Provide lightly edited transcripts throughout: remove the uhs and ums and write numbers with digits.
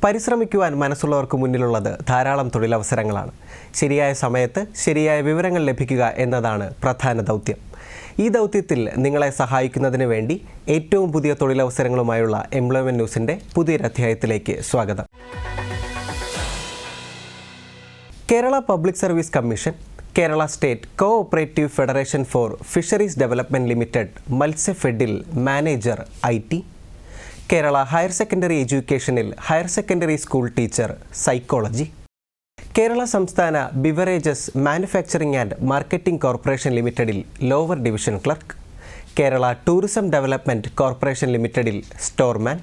പരിശ്രമിക്കുവാൻ മനസ്സുള്ളവർക്ക് മുന്നിലുള്ളത് ധാരാളം തൊഴിലവസരങ്ങളാണ്. ശരിയായ സമയത്ത് ശരിയായ വിവരങ്ങൾ ലഭിക്കുക എന്നതാണ് പ്രധാന ദൗത്യം. ഈ ദൗത്യത്തിൽ നിങ്ങളെ സഹായിക്കുന്നതിന് വേണ്ടി ഏറ്റവും പുതിയ തൊഴിലവസരങ്ങളുമായുള്ള എംപ്ലോയ്മെന്റ് ന്യൂസിൻ്റെ പുതിയൊരധ്യായത്തിലേക്ക് സ്വാഗതം. Kerala public service commission, Kerala state cooperative federation for fisheries development limited മത്സ്യഫെഡിൽ manager IT, Kerala higher secondary എഡ്യൂക്കേഷനിൽ higher secondary school teacher psychology, Kerala സംസ്ഥാന beverages manufacturing and marketing corporation ലിമിറ്റഡിൽ lower division clerk, Kerala tourism development corporation ലിമിറ്റഡിൽ storeman,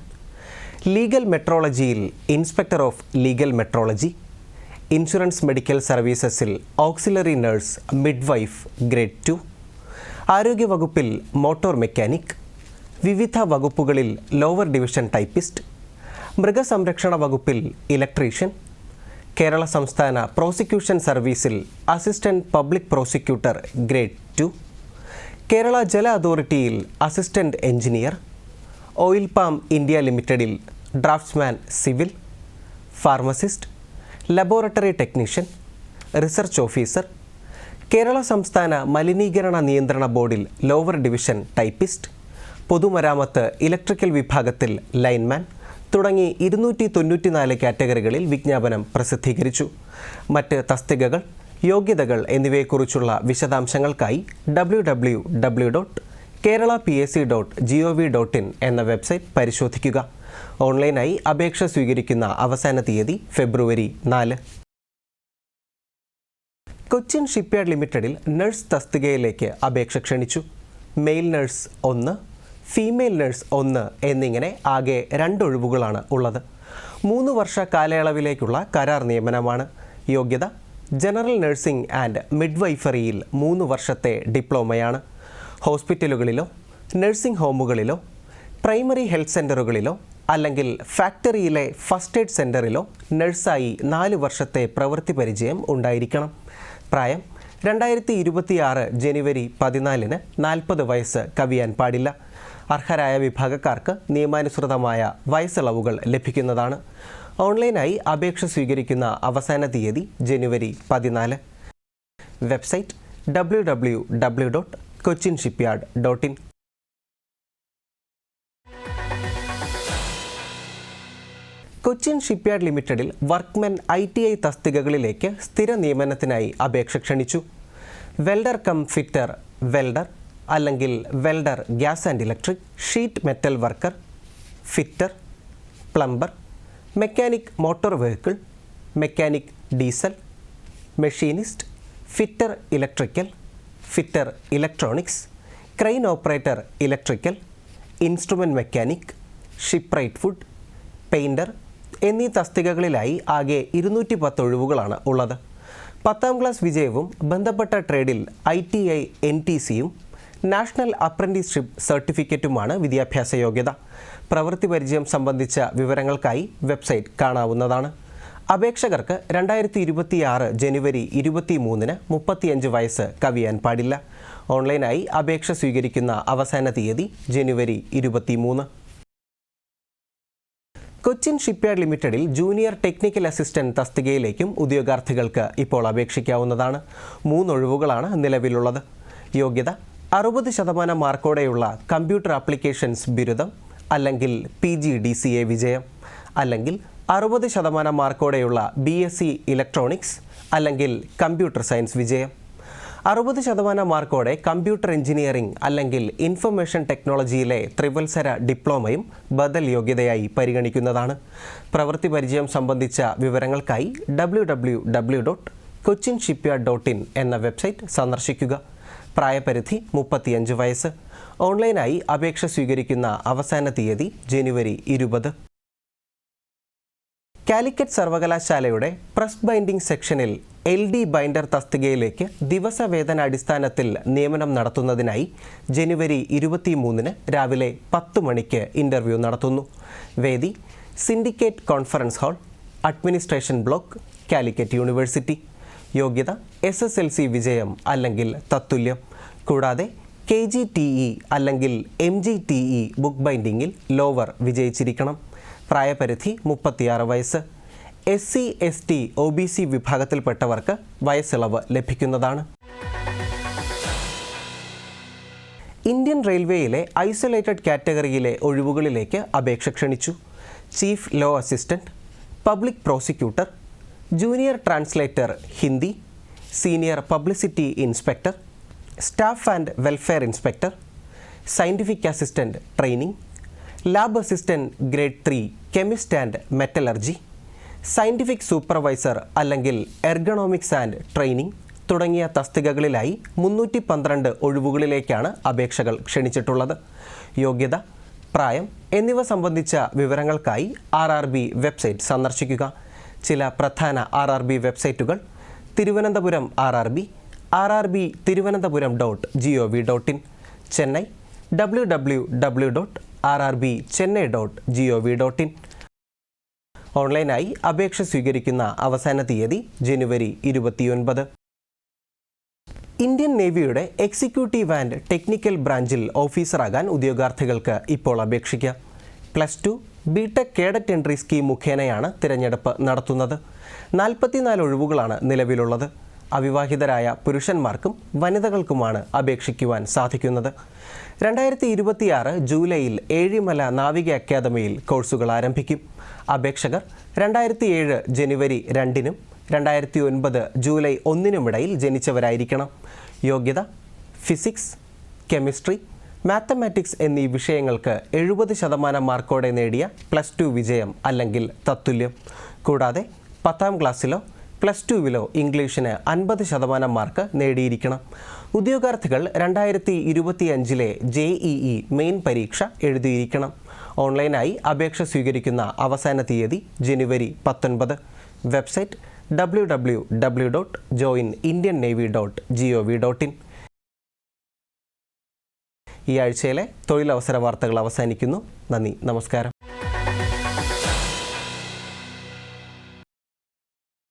legal മെട്രോളജിയിൽ inspector of legal metrology, insurance medical സർവീസസിൽ auxiliary nurse midwife grade 2, ആരോഗ്യവകുപ്പിൽ motor mechanic, വിവിധ വകുപ്പുകളിൽ lower division typist, മൃഗസംരക്ഷണ വകുപ്പിൽ ഇലക്ട്രീഷ്യൻ, കേരള സംസ്ഥാന പ്രോസിക്യൂഷൻ സർവീസിൽ assistant public prosecutor grade 2, Kerala ജല അതോറിറ്റിയിൽ assistant engineer, oil palm India ലിമിറ്റഡിൽ draftsman civil, pharmacist, laboratory technician, research officer, Kerala സംസ്ഥാന മലിനീകരണ നിയന്ത്രണ ബോർഡിൽ ലോവർ ഡിവിഷൻ ടൈപ്പിസ്റ്റ്, പൊതുമരാമത്ത് ഇലക്ട്രിക്കൽ വിഭാഗത്തിൽ ലൈൻമാൻ തുടങ്ങി 294 കാറ്റഗറികളിൽ വിജ്ഞാപനം പ്രസിദ്ധീകരിച്ചു. മറ്റ് തസ്തികകൾ, യോഗ്യതകൾ എന്നിവയെക്കുറിച്ചുള്ള വിശദാംശങ്ങൾക്കായി www.keralapsc.gov.in എന്ന വെബ്സൈറ്റ് പരിശോധിക്കുക. ഓൺലൈനായി അപേക്ഷ സ്വീകരിക്കുന്ന അവസാന തീയതി ഫെബ്രുവരി 4. കൊച്ചിൻ ഷിപ്പ്യാർഡ് ലിമിറ്റഡിൽ നഴ്സ് തസ്തികയിലേക്ക് അപേക്ഷ ക്ഷണിച്ചു. മെയിൽ നഴ്സ് 1, ഫീമെയിൽ നഴ്സ് 1 എന്നിങ്ങനെ ആകെ 2 ഒഴിവുകളാണ് ഉള്ളത്. 3 വർഷ കാലയളവിലേക്കുള്ള കരാർ നിയമനമാണ്. യോഗ്യത ജനറൽ നഴ്സിംഗ് ആൻഡ് മിഡ്വൈഫറിയിൽ 3 വർഷത്തെ ഡിപ്ലോമയാണ്. ഹോസ്പിറ്റലുകളിലോ നഴ്സിംഗ് ഹോമുകളിലോ പ്രൈമറി ഹെൽത്ത് സെൻ്ററുകളിലോ അല്ലെങ്കിൽ ഫാക്ടറിയിലെ ഫസ്റ്റ് എയ്ഡ് സെൻ്ററിലോ നഴ്സായി 4 വർഷത്തെ പ്രവൃത്തി പരിചയം ഉണ്ടായിരിക്കണം. പ്രായം 2026 ജനുവരി 14 40 വയസ്സ് കവിയാൻ പാടില്ല. അർഹരായ വിഭാഗക്കാർക്ക് നിയമാനുസൃതമായ വയസ്സിളവുകൾ ലഭിക്കുന്നതാണ്. ഓൺലൈനായി അപേക്ഷ സ്വീകരിക്കുന്ന അവസാന തീയതി ജനുവരി 14. Website www.cochinshipyard.in. കൊച്ചിൻ ഷിപ്പ്യാർഡ് ലിമിറ്റഡിൽ വർക്ക്മെൻ ITI തസ്തികകളിലേക്ക് സ്ഥിര നിയമനത്തിനായി അപേക്ഷ ക്ഷണിച്ചു. വെൽഡർ കം ഫിറ്റർ വെൽഡർ അല്ലെങ്കിൽ welder gas and electric, sheet metal worker, fitter, plumber, mechanic motor vehicle, mechanic diesel, machinist, fitter electrical, fitter electronics, crane operator electrical, instrument mechanic, ഷിപ്പ്രൈറ്റ് food, painter എന്നീ തസ്തികകളിലായി ആകെ 210 ഒഴിവുകളാണ് ഉള്ളത്. 10ാം class വിജയവും ബന്ധപ്പെട്ട ട്രേഡിൽ ITI NTCയും national apprenticeship സർട്ടിഫിക്കറ്റുമാണ് വിദ്യാഭ്യാസ യോഗ്യത. പ്രവൃത്തി പരിചയം സംബന്ധിച്ച വിവരങ്ങൾക്കായി വെബ്സൈറ്റ് കാണാവുന്നതാണ്. അപേക്ഷകർക്ക് 2026 ജനുവരി 23 35 വയസ്സ് കവിയാൻ പാടില്ല. ഓൺലൈനായി അപേക്ഷ സ്വീകരിക്കുന്ന അവസാന തീയതി ജനുവരി 23. കൊച്ചിൻ ഷിപ്പ്യാർഡ് ലിമിറ്റഡിൽ ജൂനിയർ ടെക്നിക്കൽ അസിസ്റ്റന്റ് തസ്തികയിലേക്കും ഉദ്യോഗാർത്ഥികൾക്ക് ഇപ്പോൾ അപേക്ഷിക്കാവുന്നതാണ്. 3 ഒഴിവുകളാണ് നിലവിലുള്ളത്. യോഗ്യത 60% മാർക്കോടെയുള്ള കമ്പ്യൂട്ടർ ആപ്ലിക്കേഷൻസ് ബിരുദം അല്ലെങ്കിൽ PGDCA വിജയം, അല്ലെങ്കിൽ 60% മാർക്കോടെയുള്ള BSc ഇലക്ട്രോണിക്സ് അല്ലെങ്കിൽ കമ്പ്യൂട്ടർ സയൻസ് വിജയം, 60% മാർക്കോടെ കമ്പ്യൂട്ടർ എഞ്ചിനീയറിംഗ് അല്ലെങ്കിൽ ഇൻഫർമേഷൻ ടെക്നോളജിയിലെ ത്രിവത്സര ഡിപ്ലോമയും ബദൽ യോഗ്യതയായി പരിഗണിക്കുന്നതാണ്. പ്രവൃത്തി പരിചയം സംബന്ധിച്ച വിവരങ്ങൾക്കായി www.cochinshipyard.in എന്ന വെബ്സൈറ്റ് സന്ദർശിക്കുക. പ്രായപരിധി 35 വയസ്സ്. ഓൺലൈനായി അപേക്ഷ സ്വീകരിക്കുന്ന അവസാന തീയതി ജനുവരി 20. കാലിക്കറ്റ് സർവകലാശാലയുടെ പ്രസ് ബൈൻഡിംഗ് സെക്ഷനിൽ LD ബൈൻഡർ തസ്തികയിലേക്ക് ദിവസവേതനാടിസ്ഥാനത്തിൽ നിയമനം നടത്തുന്നതിനായി ജനുവരി 23 രാവിലെ 10 മണിക്ക് ഇൻ്റർവ്യൂ നടത്തുന്നു. വേദി syndicate conference hall, administration block, Calicut university. യോഗ്യത SSLC വിജയം അല്ലെങ്കിൽ തത്തുല്യം. കൂടാതെ KGTE അല്ലെങ്കിൽ MGTE ബുക്ക് ബൈൻഡിങ്ങിൽ ലോവർ വിജയിച്ചിരിക്കണം. പ്രായപരിധി 36 വയസ്സ്. SC, ST, OBC വിഭാഗത്തിൽപ്പെട്ടവർക്ക് വയസ്സിളവ് ലഭിക്കുന്നതാണ്. ഇന്ത്യൻ റെയിൽവേയിലെ ഐസൊലേറ്റഡ് കാറ്റഗറിയിലെ ഒഴിവുകളിലേക്ക് അപേക്ഷ ക്ഷണിച്ചു. Chief law assistant, public prosecutor, junior translator Hindi, senior publicity inspector, staff and welfare inspector, scientific assistant training, lab assistant grade 3 chemist and metallurgy, scientific supervisor അല്ലെങ്കിൽ ergonomics and training തുടങ്ങിയ തസ്തികകളിലായി 312 ഒഴിവുകളിലേക്കാണ് അപേക്ഷകൾ ക്ഷണിച്ചിട്ടുള്ളത്. യോഗ്യത, പ്രായം എന്നിവ സംബന്ധിച്ച വിവരങ്ങൾക്കായി RRB വെബ്സൈറ്റ് സന്ദർശിക്കുക. ചില പ്രധാന RRB വെബ്സൈറ്റുകൾ: Thiruvananthapuram RRB, rrbtiruvananthapuram.gov.in, Chennai www.rrbchennai.gov.in. ഓൺലൈനായി അപേക്ഷ സ്വീകരിക്കുന്ന അവസാന തീയതി ജനുവരി 29. ഇന്ത്യൻ നേവിയുടെ എക്സിക്യൂട്ടീവ് ആൻഡ് ടെക്നിക്കൽ ബ്രാഞ്ചിൽ ഓഫീസറാകാൻ ഉദ്യോഗാർത്ഥികൾക്ക് ഇപ്പോൾ അപേക്ഷിക്കാം. +2 BTech കേഡറ്റ് എൻട്രി സ്കീം മുഖേനയാണ് തിരഞ്ഞെടുപ്പ് നടത്തുന്നത്. 44 ഒഴിവുകളാണ് നിലവിലുള്ളത്. അവിവാഹിതരായ പുരുഷന്മാർക്കും വനിതകൾക്കുമാണ് അപേക്ഷിക്കുവാൻ സാധിക്കുന്നത്. 2026 ജൂലൈയിൽ ഏഴിമല നാവിക അക്കാദമിയിൽ കോഴ്സുകൾ ആരംഭിക്കും. അപേക്ഷകർ 2007 ജനുവരി 2-നും 2009 ജൂലൈ 1-നുമിടയിൽ ജനിച്ചവരായിരിക്കണം. യോഗ്യത, ഫിസിക്സ്, കെമിസ്ട്രി, മാത്തമാറ്റിക്സ് എന്നീ വിഷയങ്ങൾക്ക് 70% മാർക്കോടെ നേടിയ +2 വിജയം അല്ലെങ്കിൽ തത്തുല്യം. കൂടാതെ 10ാം ക്ലാസ്സിലോ +2-വിലോ ഇംഗ്ലീഷിന് 50% മാർക്ക് നേടിയിരിക്കണം. ഉദ്യോഗാർത്ഥികൾ 2025 JEE മെയിൻ പരീക്ഷ എഴുതിയിരിക്കണം. ഓൺലൈനായി അപേക്ഷ സ്വീകരിക്കുന്ന അവസാന തീയതി ജനുവരി 19. Website www.joinindiannavy.gov.in. ഈ ആഴ്ചയിലെ തൊഴിലവസര വാർത്തകൾ അവസാനിക്കുന്നു. നന്ദി, നമസ്കാരം.